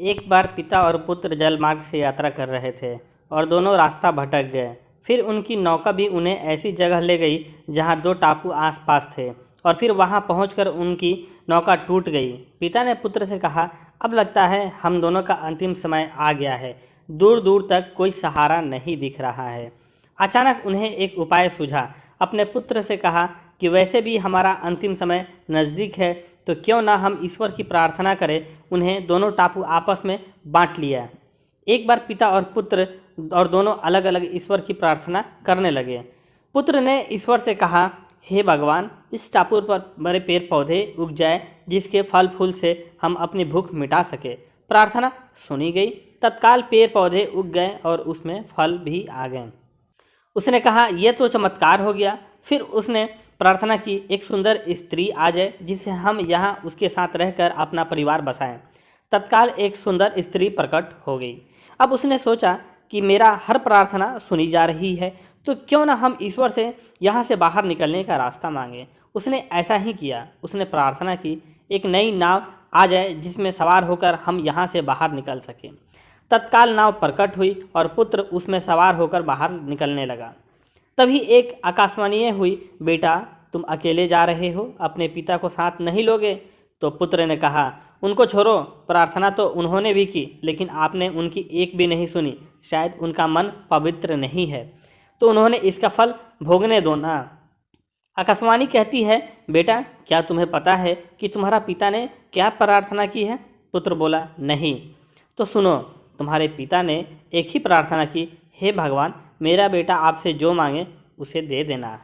एक बार पिता और पुत्र जलमार्ग से यात्रा कर रहे थे और दोनों रास्ता भटक गए। फिर उनकी नौका भी उन्हें ऐसी जगह ले गई जहां दो टापू आसपास थे और फिर वहां पहुंचकर उनकी नौका टूट गई। पिता ने पुत्र से कहा, अब लगता है हम दोनों का अंतिम समय आ गया है। दूर दूर तक कोई सहारा नहीं दिख रहा है। अचानक उन्हें एक उपाय सूझा। अपने पुत्र से कहा कि वैसे भी हमारा अंतिम समय नज़दीक है, तो क्यों ना हम ईश्वर की प्रार्थना करें। उन्हें दोनों टापू आपस में बांट लिया। एक बार पिता और पुत्र और दोनों अलग अलग ईश्वर की प्रार्थना करने लगे। पुत्र ने ईश्वर से कहा, हे भगवान, इस टापू पर बड़े पेड़ पौधे उग जाए जिसके फल फूल से हम अपनी भूख मिटा सके। प्रार्थना सुनी गई। तत्काल पेड़ पौधे उग गए और उसमें फल भी आ गए। उसने कहा, यह तो चमत्कार हो गया। फिर उसने प्रार्थना की, एक सुंदर स्त्री आ जाए जिसे हम यहाँ उसके साथ रहकर अपना परिवार बसाएं। तत्काल एक सुंदर स्त्री प्रकट हो गई। अब उसने सोचा कि मेरा हर प्रार्थना सुनी जा रही है, तो क्यों ना हम ईश्वर से यहाँ से बाहर निकलने का रास्ता मांगें। उसने ऐसा ही किया। उसने प्रार्थना की, एक नई नाव आ जाए जिसमें सवार होकर हम यहाँ से बाहर निकल सकें। तत्काल नाव प्रकट हुई और पुत्र उसमें सवार होकर बाहर निकलने लगा। तभी एक आकाशवाणी हुई, बेटा, तुम अकेले जा रहे हो, अपने पिता को साथ नहीं लोगे? तो पुत्र ने कहा, उनको छोड़ो, प्रार्थना तो उन्होंने भी की, लेकिन आपने उनकी एक भी नहीं सुनी। शायद उनका मन पवित्र नहीं है, तो उन्होंने इसका फल भोगने दो ना। आकाशवाणी कहती है, बेटा, क्या तुम्हें पता है कि तुम्हारा पिता ने क्या प्रार्थना की है? पुत्र बोला, नहीं। तो सुनो, तुम्हारे पिता ने एक ही प्रार्थना की, हे भगवान, मेरा बेटा आपसे जो मांगे उसे दे देना।